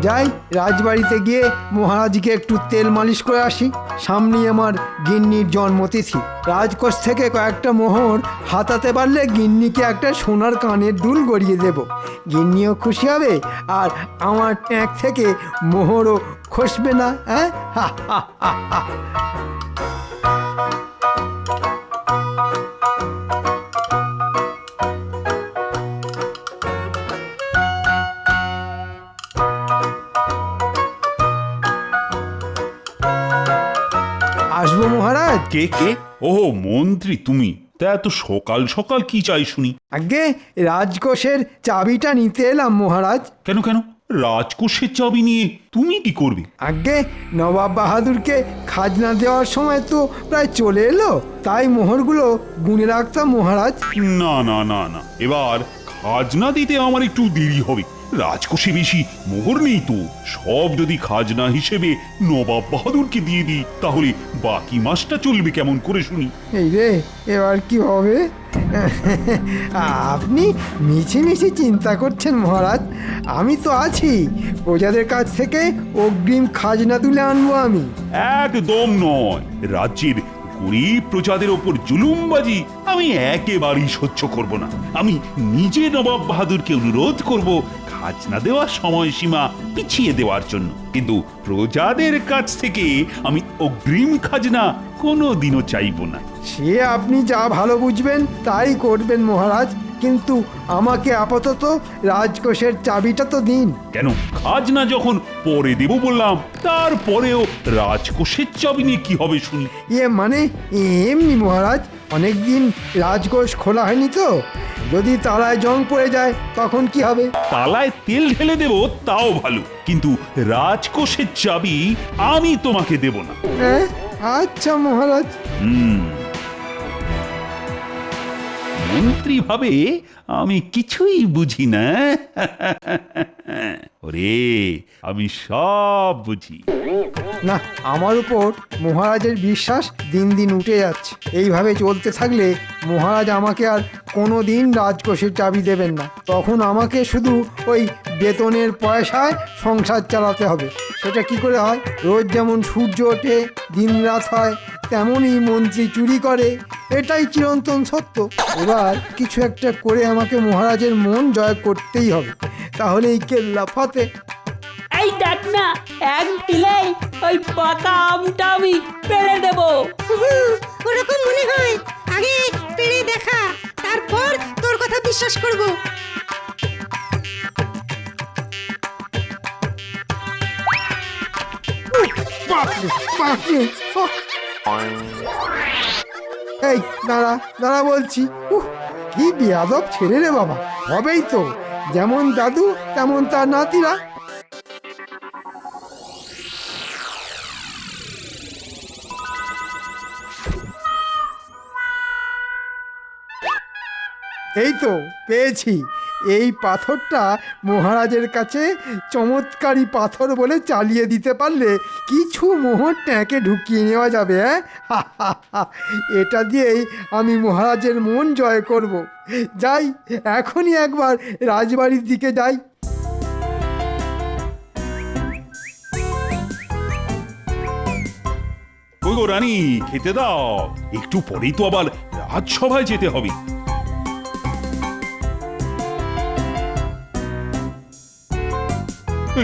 যাই রাজবাড়িতে গিয়ে মহারাজকে একটু তেল মালিশ করে আসি। সামনেই আমার গিন্নির জন্মতিথি। রাজকোষ থেকে কয়েকটা মোহর হাতাতে পারলে গিন্নিকে একটা সোনার কানের দুল গড়িয়ে দেব। গিন্নিও খুশি হবে আর আমার ট্যাঁক থেকে মোহরও খসবে না। হ্যাঁ, হা হা হা হা। আসবো মহারাজ? কে কে? ও মন্ত্রী তুমি? তা এত সকাল সকাল কি চাই শুনি? আগে রাজকোষের চাবিটা নিতে এলাম মহারাজ। কেন কেন? রাজকোষের চাবি নিয়ে তুমি কি করবে? আগে নবাব বাহাদুরকে খাজনা দেওয়ার সময় তো প্রায় চলে এলো, তাই মোহরগুলো গুনে রাখতাম মহারাজ। না না না না, এবার খাজনা দিতে আমার একটু দেরি হবে। রাজকোষে বেশি মোহর নেই তো। সব যদি খাজনা হিসেবে নবাব বাহাদুরকে দিয়ে দিই, তাহলে বাকি মাসটা চলবে কেমন করে শুনি? এই রে, এবার কি হবে? আপনি মিছিমিছি চিন্তা করছেন মহারাজ, আমি তো আছি। প্রজাদের কাছ থেকে অগ্রিম খাজনা তুলে আনবো আমি। একদম নয়। রাজ্যের গরিব প্রজাদের ওপর জুলুমবাজি আমি একেবারেই সহ্য করব না। আমি নিজে নবাব বাহাদুরকে অনুরোধ করব খাজনা দেওয়ার সময়সীমা পিছিয়ে দেওয়ার জন্য, কিন্তু প্রজাদের কাছ থেকে আমি অগ্রিম খাজনা কোনোদিনও চাইব না। সে আপনি যা ভালো বুঝবেন তাই করবেন মহারাজ, কিন্তু আমাকে আপাতত রাজকোষের চাবিটা তো দিন। কেন? খাজনা যখন পরে দেব বললাম, তারপরেও রাজকোষের চাবি নিয়ে কি হবে শুনি? মানে এমনি মহারাজ, অনেকদিন রাজকোষ খোলা হয়নি তো, যদি তালায় জং পড়ে যায় তখন কি হবে? তালায় তেল ঢেলে দেব তাও ভালো, কিন্তু রাজকোষের চাবি আমি তোমাকে দেব না। হ্যাঁ, আচ্ছা মহারাজ। মন্ত্রী ভাবে আমি কিছুই বুঝি না। ওরে, আমি সব বুঝি। না, আমার উপর মহারাজের বিশ্বাস দিন দিন উঠে যাচ্ছে। এইভাবে চলতে থাকলে মহারাজ আমাকে আর কোনো দিন রাজকোষের চাবি দেবেন না। তখন আমাকে শুধু ওই বেতনের পয়সায় সংসার চালাতে হবে। সেটা কি করে হয়? রোজ যেমন সূর্য ওঠে দিন রাত হয়, তেমনই মন্ত্রী চুরি করে, এটাই চিরন্তন সত্য। এবার কিছু একটা করে আমাকে মহারাজের মন জয় করতেই হবে, তাহলেই কেল্লা ফতে। এই দেখ না, এক ঢিলেই ওই পাকা আমটা আমি পেরে দেব। ওরকম মনে হয়। আগে পেরে দেখা, তারপর তোর কথা বিশ্বাস করব। বাপরে, বাপরে, ওহ! এই দাঁড়া দাঁড়া বলছি। কি বেয়াদব ছেলে রে বাবা। হবেই তো, যেমন দাদু তেমন তার নাতিরা। এই তো পেয়েছি। এই পাথরটা মহারাজের কাছে চমৎকারী পাথর বলে চালিয়ে দিতে পারলে কিছু মোহর ট্যাঁকে ঢুকিয়ে নেওয়া যাবে। হ্যাঁ, এটা দিয়েই আমি মহারাজের মন জয় করব। যাই, এখনই একবার রাজবাড়ির দিকে যাই। ওই গো রানী, খেতে দাও। একটু পরেই তো আবার রাজসভায় যেতে হবে।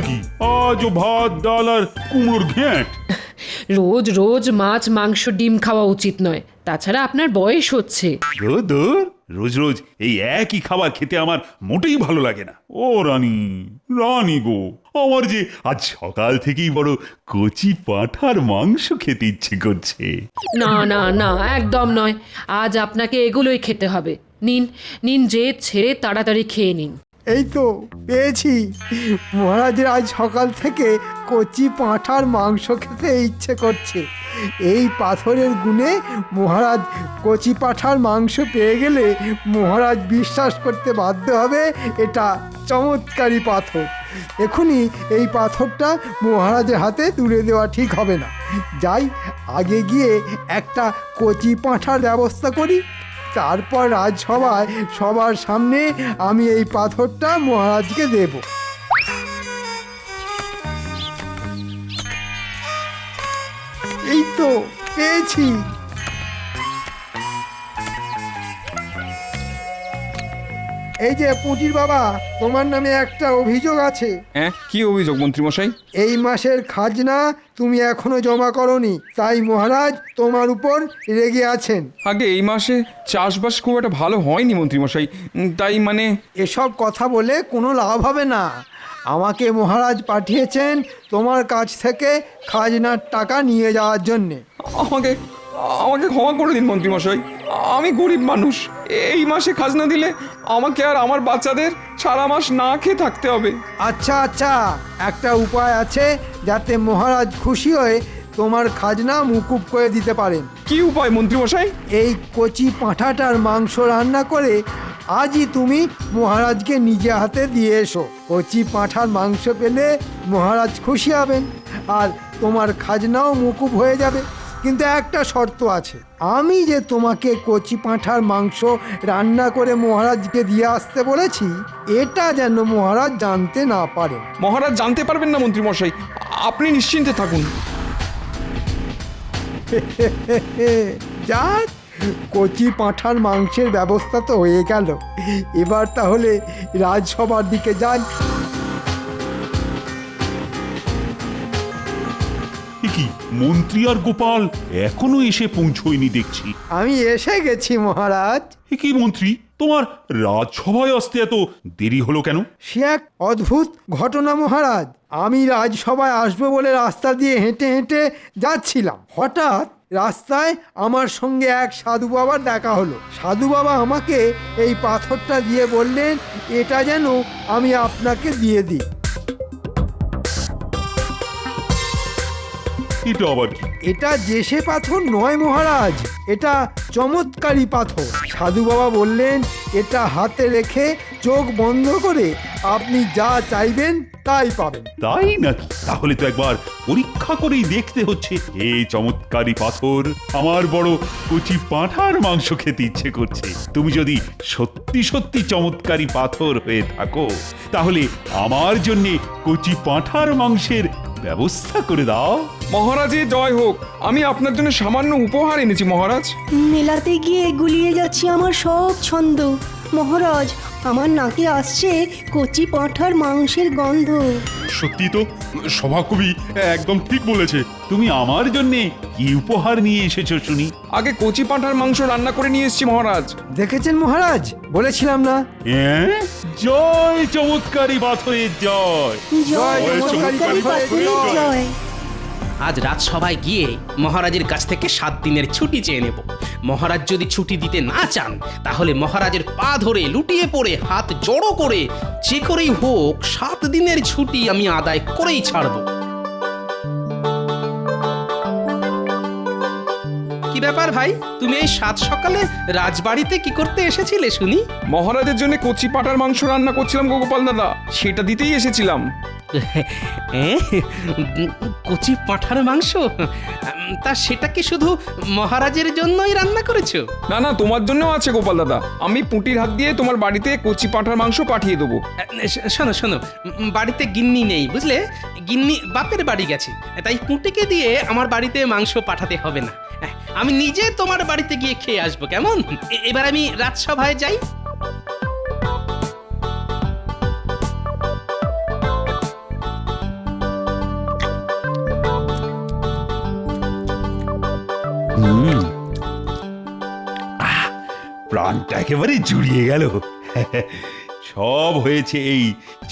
কি আজও ভাত ডাল আর কুমড়োর ঘ্যাঁট? রোজ রোজ মাছ মাংস ডিম খাওয়া উচিত নয়, তাছাড়া আপনার বয়স হচ্ছে। রোজ রোজ এই একই খাবার খেতে আমার মোটেই ভালো লাগে না। ও রানী, রানী গো, আমার যে আজ সকাল থেকেই বড় কচি পাঁঠার মাংস খেতে ইচ্ছে করছে। না না না, একদম নয়। আজ আপনাকে এগুলোই খেতে হবে। নিন নিন, জেদ ছেড়ে তাড়াতাড়ি খেয়ে নিন। এই তো পেয়েছি। মহারাজের আজ সকাল থেকে কচি পাঁঠার মাংস খেতে ইচ্ছে করছে। এই পাথরের গুণে মহারাজ কচি পাঁঠার মাংস পেয়ে গেলে মহারাজ বিশ্বাস করতে বাধ্য হবে এটা চমৎকারী পাথর। এখনই এই পাথরটা মহারাজের হাতে তুলে দেওয়া ঠিক হবে না। যাই, আগে গিয়ে একটা কচি পাঁঠার ব্যবস্থা করি, তারপর রাজসভায় সবার সামনে আমি এই পাথরটা মহারাজকে দেব। তো পেয়েছি। এই যে পুঁটির বাবা, তোমার নামে একটা অভিযোগ আছে। হ্যাঁ, কি অভিযোগ মন্ত্রীমশাই? এই মাসের খাজনা তুমি এখনো জমা করনি, তাই মহারাজ তোমার উপর রেগে আছেন। আগে এই মাসে চাষবাস খুব একটা ভালো হয়নি মন্ত্রীমশাই, তাই মানে এসব কথা বলে কোনো লাভ হবে না। আমাকে মহারাজ পাঠিয়েছেন তোমার কাছ থেকে খাজনার টাকা নিয়ে যাওয়ার জন্যে। আমাকে আমাকে ক্ষমা করে দিন মন্ত্রীমশাই, আমি গরিব মানুষ। এই মাসে খাজনা দিলে আমাকে আর আমার বাচ্চাদের সারা মাস না খেয়ে থাকতে হবে। আচ্ছা আচ্ছা, একটা উপায় আছে যাতে মহারাজ খুশি হয়ে তোমার খাজনা মুকুব করে দিতে পারেন। কি উপায় মন্ত্রীমশাই? এই কচি পাঁঠাটার মাংস রান্না করে আজই তুমি মহারাজকে নিজে হাতে দিয়ে এসো। কচি পাঁঠার মাংস পেলে মহারাজ খুশি হবেন আর তোমার খাজনাও মুকুব হয়ে যাবে। কিন্তু একটা শর্ত আছে, আমি যে তোমাকে কচি পাঁঠার মাংস রান্না করে মহারাজকে দিয়ে আসতে বলেছি, এটা যেন মহারাজ জানতে না পারেন। মহারাজ জানতে পারবেন না মন্ত্রীমশাই, আপনি নিশ্চিন্তে থাকুন। যাক, কচি পাঁঠার মাংসের ব্যবস্থা তো হয়ে গেল। এবার তাহলে রাজসভার দিকে যান। কি মন্ত্রী আর গোপাল এখনো এসে পৌঁছয়নি দেখছি। আমি এসে গেছি মহারাজ। কি মন্ত্রী, তোমার রাজসভায় আসতে এত দেরি হলো কেন? সে এক অদ্ভুত ঘটনা মহারাজ। আমি রাজসভায় আসবো বলে রাস্তা দিয়ে হেঁটে হেঁটে যাচ্ছিলাম। হঠাৎ রাস্তায় আমার সঙ্গে এক সাধু বাবার দেখা হলো। সাধু বাবা আমাকে এই পাথরটা দিয়ে বললেন, এটা যেন আমি আপনাকে দিয়ে দিই। এটা আবার কি? এটা যেসে পাথর নয় মহারাজ, এটা চমৎকারী পাথর। সাধু বাবা বললেন, এটা হাতে রেখে চোখ বন্ধ করে আপনি যা চাইবেন তাই পাবেন। তাই নাকি? তাহলে তো একবার পরীক্ষা করেই দেখতে হচ্ছে। এই চমৎকারী পাথর, আমার বড় কচি পাঁঠার মাংস খেতে ইচ্ছে করছে। তুমি যদি সত্যি সত্যি চমৎকারী পাথর হয়ে থাকো, তাহলে আমার জন্য কচি পাঁঠার মাংসের ব্যবস্থা করে দাও। মহারাজের জয় হোক, আমি আপনার জন্য সামান্য উপহার এনেছি মহারাজ। মেলাতে গিয়ে গুলিয়ে যাচ্ছে আমার সব ছন্দ। মহারাজ, আমার নাকে আসছে কচি পাঁঠার মাংসের গন্ধ। সত্যি তো, সভাকবি একদম ঠিক বলেছে। তুমি আমার জন্য কি উপহার নিয়ে এসেছো শুনি? আগে কচি পাঁঠার মাংস রান্না করে নিয়ে এসেছি মহারাজ। দেখেছেন মহারাজ, বলেছিলাম না? জয় চমৎকারী পাথরের জয়। জয় চমৎকারী পাথরের জয়। আজ রাজসভায় গিয়ে মহারাজের কাছ থেকে 7 দিনের ছুটি চেয়ে নেব। মহারাজ যদি ছুটি দিতে না চান, তাহলে মহারাজের পা ধরে লুটিয়ে পড়ে হাত জড়ো করে যে করেই হোক 7 দিনের ছুটি আমি আদায় করেই ছাড়ব। কি ব্যাপার ভাই, তুমি এই 7 সকালে রাজবাড়িতে কি করতে এসেছিলে শুনি? মহারাজের জন্য কচি পাঁঠার মাংস রান্না করছিলাম গোপাল দাদা, সেটা দিতেই এসেছিলাম। কচি পাঁঠার মাংস? তা সেটা কি শুধু মহারাজের জন্যই রান্না করেছো? না না, তোমার জন্যও আছে গোপাল দাদা। আমি পুঁটির হাত দিয়ে তোমার বাড়িতে কচি পাঁঠার মাংস পাঠিয়ে দেবো। শোনো শোনো, বাড়িতে গিন্নি নেই বুঝলে, গিন্নি বাপের বাড়ি গেছে, তাই পুঁটিকে দিয়ে আমার বাড়িতে মাংস পাঠাতে হবে না। আমি নিজে তোমার বাড়িতে গিয়ে খেয়ে আসবো, কেমন? এবার আমি রাজসভায় যাই। প্রাণটা একেবারে জুড়িয়ে গেল। সব হয়েছে এই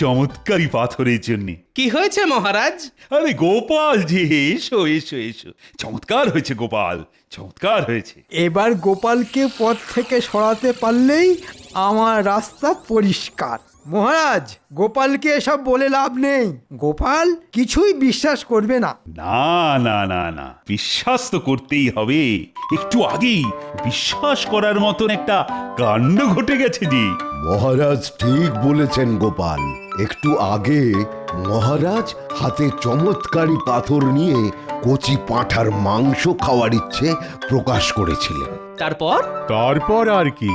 চমৎকারী পাথরের জন্য। কি হয়েছে মহারাজ? আরে গোপাল যে, এসো এসো এসো। চমৎকার হয়েছে গোপাল, চমৎকার হয়েছে। এবার গোপালকে পথ থেকে সরাতে পারলেই আমার রাস্তা পরিষ্কার। মহারাজ, গোপালকে এসব বলে লাভ নেই। গোপাল কিছুই বিশ্বাস করবে না। না না না না, বিশ্বাস তো করতেই হবে। একটু আগেই বিশ্বাস করার মতন একটা কাণ্ড ঘটে গেছে যে। মহারাজ ঠিক বলেছেন গোপাল। একটু আগে মহারাজ হাতে চমৎকারী পাথর নিয়ে কচি পাঁঠার মাংস খাওয়ার ইচ্ছে প্রকাশ করেছিলেন। তারপর? তারপর আর কি,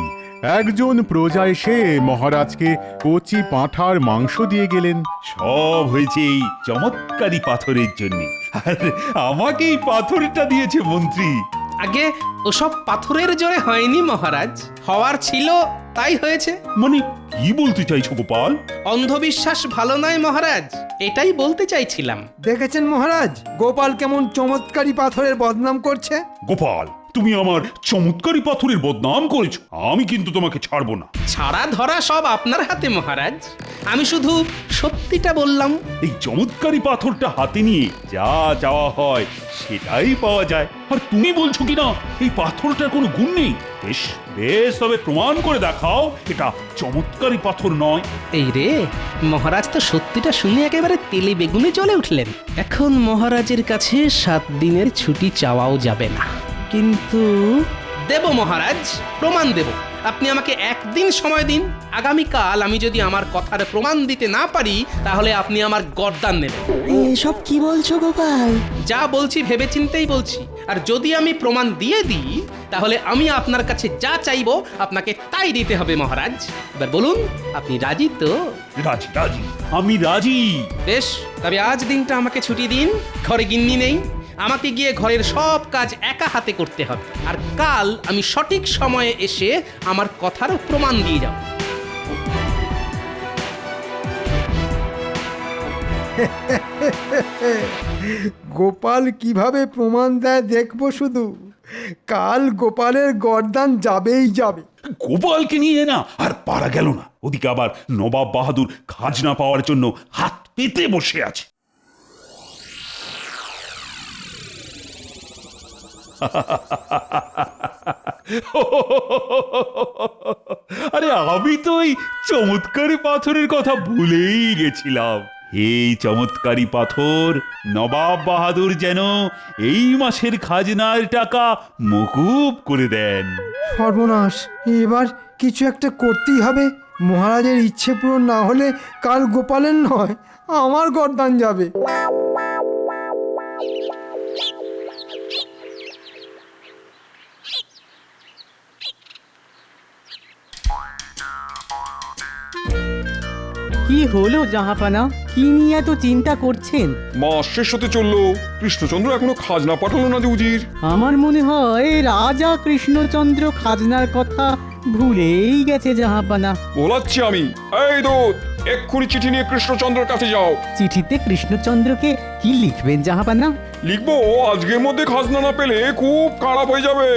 একজন প্রজা এসে মহারাজকে কচি পাঁঠার মাংস দিয়ে গেলেন। সব হয়েছে এই চমৎকারী পাথরের জন্য। আর আমাকে এই পাথরটা দিয়েছে মন্ত্রী। আগে ওসব পাথরের জোরে হয়নি মহারাজ, হওয়ার ছিল তাই হয়েছে। মানে কি বলতে চাইছো গোপাল? অন্ধবিশ্বাস ভালো নয় মহারাজ, এটাই বলতে চাইছিলাম। দেখেছেন মহারাজ, গোপাল কেমন চমৎকারী পাথরের বদনাম করছে। গোপাল, তুমি আমার চমৎকারী পাথরের বদনাম করেছো, আমি কিন্তু তোমাকে ছাড়বো না। ছাড়া ধরা সব আপনার হাতে মহারাজ, আমি শুধু সত্যিটা বললাম। এই চমৎকারী পাথরটা হাতে নিয়ে যা চাওয়া হয় সেটাই পাওয়া যায়। আর তুমি বলছো কিনা এই পাথরটার কোনো গুণ নেই। বেশ বেশ, তবে প্রমাণ করে দেখাও এটা চমৎকারী পাথর নয়। এই রে, মহারাজ তো সত্যিটা শুনে একেবারে তেলে বেগুনে জ্বলে উঠলেন। এখন মহারাজের কাছে 7 দিনের ছুটি চাওয়াও যাবে না, কিন্তু দেব মহারাজ, প্রমাণ দেব। আপনি আমাকে 1 দিন সময় দিন। আগামীকাল আমি যদি আমার কথার প্রমাণ দিতে না পারি তাহলে আপনি আমার গর্দান নেবেন। এসব কি বলছো গোপাল? যা বলছি ভেবেচিন্তেই বলছি। আর যদি আমি প্রমাণ দিয়ে দিই তাহলে আমি আপনার কাছে যা চাইবো আপনাকে তাই দিতে হবে মহারাজ। এবার বলুন, আপনি রাজি তো? রাজি রাজি, আমি রাজি। বেশ, তবে আজ দিনটা আমাকে ছুটি দিন। ঘরে গিন্নি নেই, আমাকে গিয়ে ঘরের সব কাজ একা হাতে করতে হবে। আর কাল আমি সঠিক সময়ে এসে আমার কথার প্রমাণ দিয়ে যাব। গোপাল কিভাবে প্রমাণ দেয় দেখবো শুধু। কাল গোপালের গর্দান যাবেই যাবে। গোপালকে নিয়ে না আর পারা গেল না। ওদিকে আবার নবাব বাহাদুর খাজনা পাওয়ার জন্য হাত পেতে বসে আছে। আরে আমি তো এই চমৎকারী পাথরের কথা ভুলেই গেছিলাম। এই চমৎকারী পাথর নবাব বাহাদুর যেন এই মাসের খাজনার টাকা মকুব করে দেন। সর্বনাশ, এবার কিছু একটা করতেই হবে। মহারাজের ইচ্ছে পূরণ না হলে কাল গোপালের নয়, আমার গর্দান যাবে। কি হলো জাহাপানা? কি নিয়ে এত চিন্তা করছেন? মাস শেষ হতে চললো, কৃষ্ণচন্দ্র এখনো খাজনা পাঠালো না যে উজির। আমার মনে হয় রাজা কৃষ্ণচন্দ্র খাজনার কথা ভুলেই গেছে জাহাপানা। বলাচ্ছি আমি। এই দূত, এক্ষুনি চিঠি নিয়ে কৃষ্ণচন্দ্রের কাছে যাও। চিঠিতে কৃষ্ণচন্দ্রকে কি লিখবেন জাহাপানা? লিখবো, আজকের মধ্যে খাজনা না পেলে খুব খারাপ হয়ে যাবে।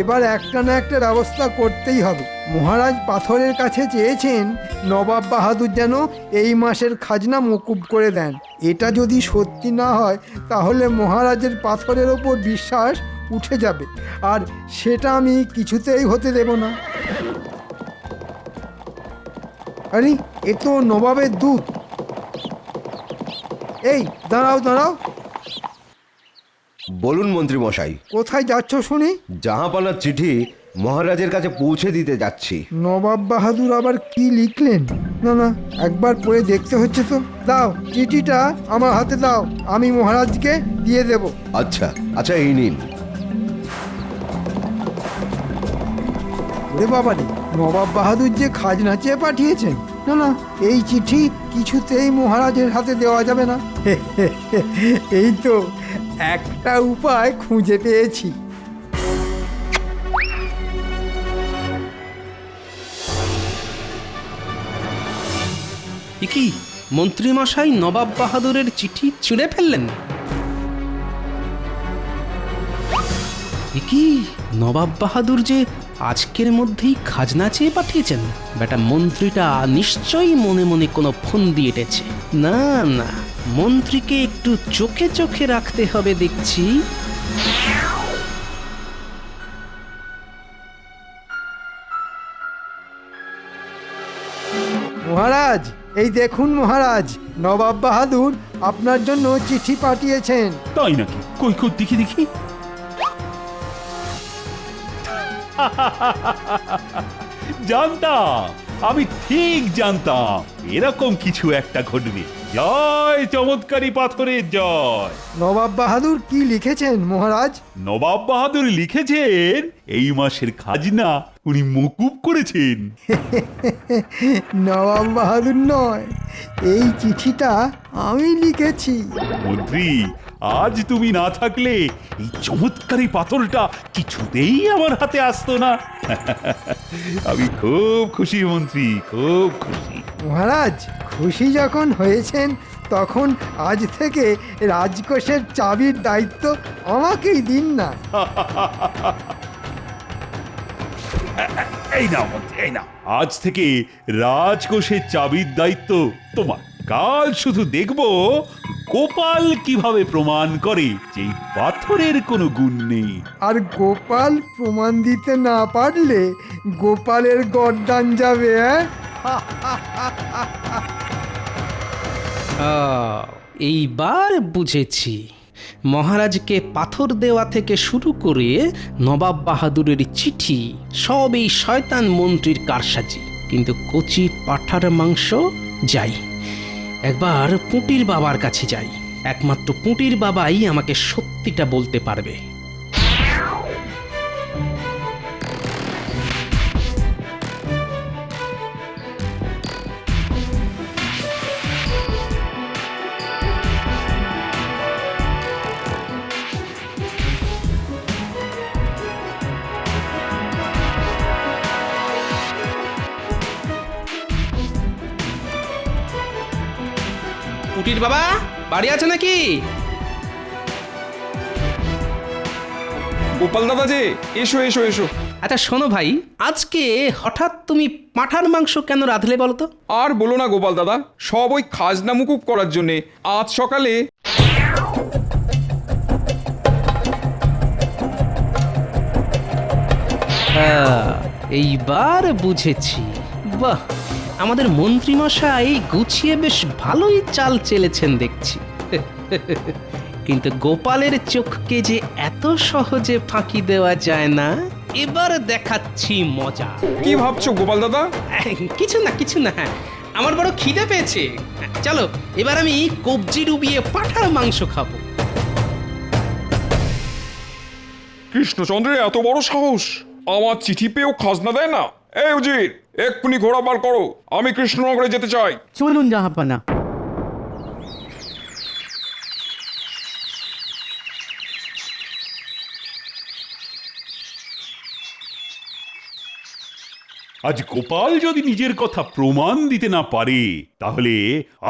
এবার একটা না একটা ব্যবস্থা করতেই হবে। মহারাজ পাথরের কাছে চেয়েছেন নবাব বাহাদুর যেন এই মাসের খাজনা মকুব করে দেন। এটা যদি সত্যি না হয় তাহলে মহারাজের পাথরের ওপর বিশ্বাস উঠে যাবে, আর সেটা আমি কিছুতেই হতে দেব না। আরে, এ তো নবাবের দূত। এই দাঁড়াও দাঁড়াও, বলুন মন্ত্রী মশাই। কোথায় যাচ্ছ শুনি? জাহাপানার চিঠি মহারাজের কাছে পৌঁছে দিতে যাচ্ছি। নবাব বাহাদুর আবার কি লিখলেন? না না, একবার পড়ে দেখতে হচ্ছে তো। দাও, চিঠিটা আমার হাতে দাও, আমি মহারাজকে দিয়ে দেব। আচ্ছা আচ্ছা, এই নিন। ওরে বাবা রে, নবাব বাহাদুর যে খাজনা চেয়ে পাঠিয়েছেন। না না, এই চিঠি কিছুতেই মহারাজের হাতে দেওয়া যাবে না। এই তো একটা উপায় খুঁজে পেয়েছি। কি মন্ত্রীমশাই নবাব বাহাদুরের চিঠি ছিঁড়ে ফেললেন? কি নবাব বাহাদুর যে আজকের মধ্যেই খাজনা চেয়ে পাঠিয়েছেন? বেটা মন্ত্রীটা নিশ্চয়ই মনে মনে কোনো ফন্দি এঁটেছে। না না, মন্ত্রীকে একটু চোখে চোখে রাখতে হবে দেখছি। মহারাজ, এই দেখুন মহারাজ, নবাব বাহাদুর আপনার জন্য চিঠি পাঠিয়েছেন। তাই নাকি? কই কই দেখি দেখি। জানতাম, আমি ঠিক জানতাম এরকম কিছু একটা ঘটবে। জয় চমৎকারী পাথরের জয়। নবাব বাহাদুর কি লিখেছেন মহারাজ? নবাব বাহাদুর লিখেছেন এই মাসের খাজনা উনি মকুব করেছেন। নবাব বাহাদুর নয়, এই চিঠিটা আমি লিখেছি। মন্ত্রী, আজ তুমি না থাকলে এই চমৎকারী পাথরটা কিছুতেই আমার হাতে আসতো না। আমি খুব খুশি মন্ত্রী, খুব খুশি। মহারাজ খুশি যখন হয়েছেন, তখন আজ থেকে রাজকোষের চাবির দায়িত্ব আমাকেই দিন না। এই নাও মন্ত্রী, এই নাও। আজ থেকে রাজকোষের চাবির দায়িত্ব তোমার। কাল শুধু দেখব গোপাল কিভাবে প্রমাণ করে যে এই পাথরের কোনো গুণ নেই। আর গোপাল প্রমাণ দিতে না পারলে গোপালের গরদান যাবে। এইবার বুঝেছি মহারাজকে পাথর দেওয়া থেকে শুরু করে নবাব বাহাদুরের চিঠি সব এই শয়তান মন্ত্রীর কারসাজি। কিন্তু কচি পাঁঠার মাংস, যাই একবার পুঁটির বাবার কাছে যাই। একমাত্র পুঁটির বাবাই আমাকে সত্যিটা বলতে পারবে। পুটির বাবা বাড়ি আছে নাকি? গোপাল দাদা যে, এসো এসো এসো। আচ্ছা শোনো ভাই, আজকে হঠাৎ তুমি পাঁঠার মাংস কেন রাঁধলে বলো তো? আর বলো না গোপাল দাদা, সব ওই খাজনা মুকুব করার জন্যে। আজ সকালে এইবার বুঝেছি। বাহ, আমাদের মন্ত্রীমশাই গুছিয়ে বেশ ভালোই চাল চেলেছেন দেখছি। কিন্তু গোপালের চোখকে যে এত সহজে ফাঁকি দেওয়া যায় না, এবার দেখাচ্ছি মজা। কি ভাবছো গোপাল দাদা? কিছু না কিছু না, আমার বড় খিদে পেয়েছে। চলো এবার আমি কবজি ডুবিয়ে পাঁঠার মাংস খাবো। কৃষ্ণচন্দ্রের এত বড় সাহস, আমার চিঠি পেয়েও খাজনা দেয় না। এই উজির, এক্ষুনি ঘোড়া বার করো, আমি কৃষ্ণনগরে যেতে চাই। চলুন জাহাপানা। আজ গোপাল যদি নিজের কথা প্রমাণ দিতে না পারে, তাহলে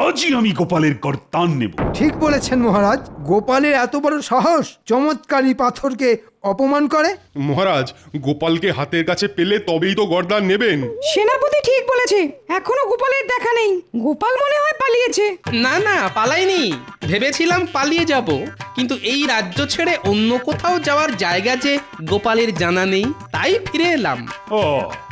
আজই আমি গোপালের কর্তান নেব। ঠিক বলেছেন মহারাজ, গোপালের এত বড় সাহস চমৎকারী পাথরকে অপমান করে। মহারাজ, গোপালকে হাতের কাছে পেলে তবেই তো গর্দান নেবেন। সেনাপতি ঠিক বলেছে, এখনো গোপালের দেখা নেই। গোপাল মনে হয় পালিয়েছে। না না, পালাইনি। ভেবেছিলাম পালিয়ে যাব, কিন্তু এই রাজ্য ছেড়ে অন্য কোথাও যাওয়ার জায়গা যে গোপালের জানা নেই, তাই ফিরে এলাম। ও,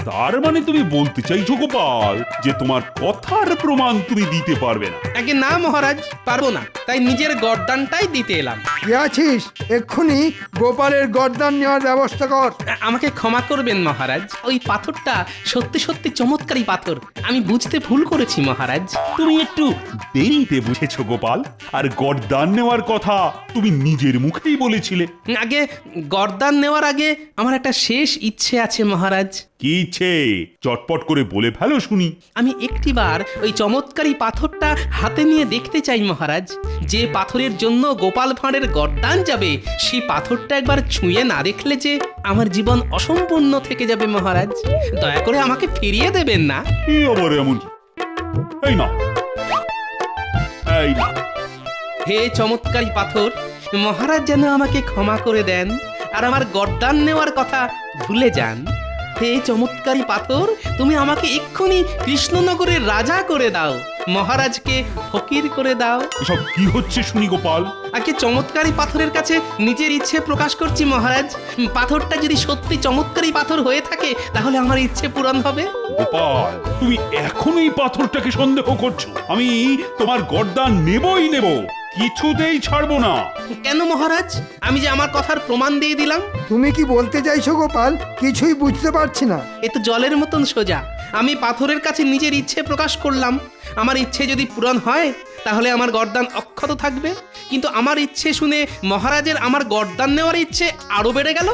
তার মানে তুমি বলতে চাইছো গোপাল যে তোমার কথার প্রমাণ তুমি দিতে পারবে না? আগে না মহারাজ, পারবো না, তাই নিজের গর্দানটাই দিতে এলাম। কে আছিস, এক্ষুনি গোপালের গর্দান নেওয়ার ব্যবস্থা কর। আমাকে ক্ষমা করবেন মহারাজ, ওই পাথরটা সত্যি সত্যি চমৎকারী পাথর, আমি বুঝতে ভুল করেছি মহারাজ। তুমি একটু দেরিতে বুঝেছো গোপাল, আর গর্দান নেওয়ার কথা তুমি নিজের মুখেই বলেছিলে। আগে গর্দান নেওয়ার আগে আমার একটা শেষ ইচ্ছে আছে মহারাজ। কি ইচ্ছে? চটপট করে বলে ফেলো শুনি। আমি একটিবার ওই চমৎকারী পাথরটা হাতে নিয়ে দেখতে চাই মহারাজ। যে পাথরের জন্য গোপাল ভাঁড়ের গর্দান যাবে, সেই পাথরটা একবার ছুঁয়ে না দেখলে যে আমার জীবন অসম্পূর্ণ থেকে যাবে মহারাজ। দয়া করে আমাকে ফিরিয়ে দেবেন না। কি আবার এমন? এই না, এই না। হে চমৎকারী পাথর, মহারাজ যেন আমাকে ক্ষমা করে দেন আর আমার গর্দান নেওয়ার কথা ভুলে যান। হে চমৎকারী পাথর, তুমি আমাকে এক্ষুনি কৃষ্ণনগরের রাজা করে দাও, মহারাজকে ফকির করে দাও। এসব কি হচ্ছে শুনি গোপাল? আগে চমৎকারী পাথরের কাছে নিজের ইচ্ছে প্রকাশ করছি মহারাজ। পাথরটা যদি সত্যি চমৎকারী পাথর হয়ে থাকে, তাহলে আমার ইচ্ছে পূরণ হবে। গোপাল, তুমি এখন এই পাথরটাকে সন্দেহ করছো? আমি তোমার গর্দান নেবই নেব, কিছুতেই ছাড়বো না। কেন মহারাজ? আমি যে আমার কথার প্রমাণ দিয়ে দিলাম। তুমি কি বলতে চাইছো গোপাল? কিছুই বুঝতে পারছি না। এ তো জলের মতন সোজা। আমি পাথরের কাছে নিজের ইচ্ছে প্রকাশ করলাম, আমার ইচ্ছে যদি পূরণ হয় তাহলে আমার গর্দান অক্ষত থাকবে। কিন্তু আমার ইচ্ছে শুনে মহারাজের আমার গর্দান নেওয়ার ইচ্ছে আরো বেড়ে গেল।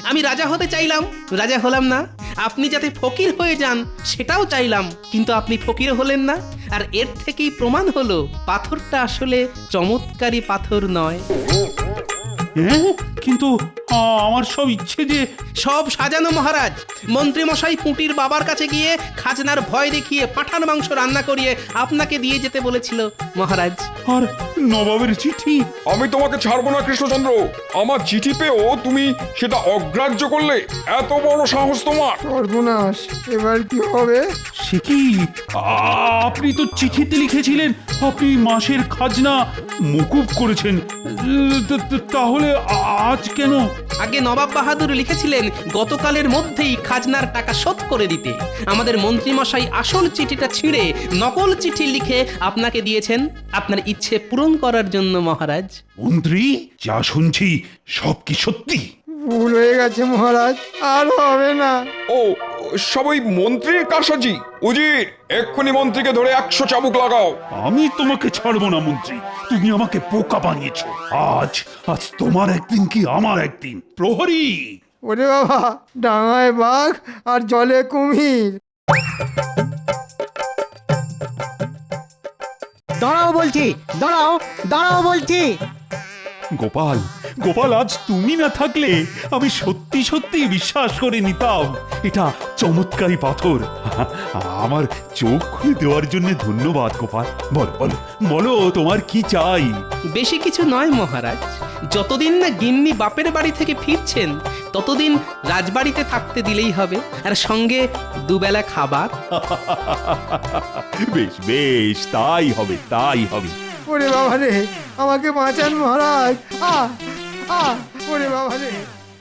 আমি রাজা হতে চাইলাম, রাজা হলাম না। আপনি যাতে ফকির হয়ে যান সেটাও চাইলাম, কিন্তু আপনি ফকির হলেন না। আর এর থেকেই প্রমাণ হলো পাথরটা আসলে চমৎকারী পাথর নয়। হ্যাঁ, কিন্তু আমার সব ইচ্ছে যে সব সাজানো মহারাজ। মন্ত্রী মশাই পুঁটির বাবার কাছে গিয়ে খাজনার ভয় দেখিয়ে পাঁঠার মাংস রান্না করিয়ে আপনাকে দিয়ে যেতে বলেছিল মহারাজ। আর নবাবের চিঠি। আমি তোমাকে ছাড়বো না কৃষ্ণচন্দ্র। আমার চিঠি পেয়েও তুমি সেটা অগ্রাহ্য করলে, এত বড় সাহস তোমার! সর্বনাশ, এবার কি হবে? সে কি, আপনি তো চিঠিতে লিখেছিলেন আপনি মাসের খাজনা মকুব করেছেন, তাহলে আজ কেন? আগে নবাব বাহাদুর লিখেছিলেন গতকালের মধ্যেই খাজনার টাকা শোধ করে দিতে। আমাদের মন্ত্রী মশাই আসল চিঠিটা ছিঁড়ে নকল চিঠি লিখে আপনাকে দিয়েছেন আপনার ইচ্ছে পূরণ করার জন্য মহারাজ। মন্ত্রী, যা শুনছি সব কি সত্যি? ভুল হয়ে গেছে মহারাজ, আর হবে না। ও, সব ওই মন্ত্রীর কারসাজি। উজির, এক্ষুনি মন্ত্রীকে ধরে 100 চাবুক লাগাও। আমি তোমাকে ছাড়বো না মন্ত্রী, তুমি আমাকে বোকা বানিয়েছো। আজ আজ তোমার একদিন কি আমার একদিন। প্রহরী! ওরে বাবা, ডাঙায় বাঘ আর জলে কুমির। দাঁড়াও বলছি, দাঁড়াও, দাঁড়াও বলছি। গোপাল, গোপাল, আজ তুমি না থাকলে আমি সত্যি সত্যি বিশ্বাস করে নিতাম এটা চমৎকারী পাথর। আমার চোখ খুলে দেওয়ার জন্য ধন্যবাদ গোপাল। বলো বলো বলো, তোমার কি চাই? বেশি কিছু নয় মহারাজ, যতদিন না গিন্নি বাপের বাড়ি থেকে ফিরছেন ততদিন রাজবাড়িতে থাকতে দিলেই হবে, আর সঙ্গে দুবেলা খাবার। বেশ বেশ, তাই হবে তাই হবে। ওরে বাবা রে, আমাকে বাঁচান মহারাজ। ওরে বাবা রে।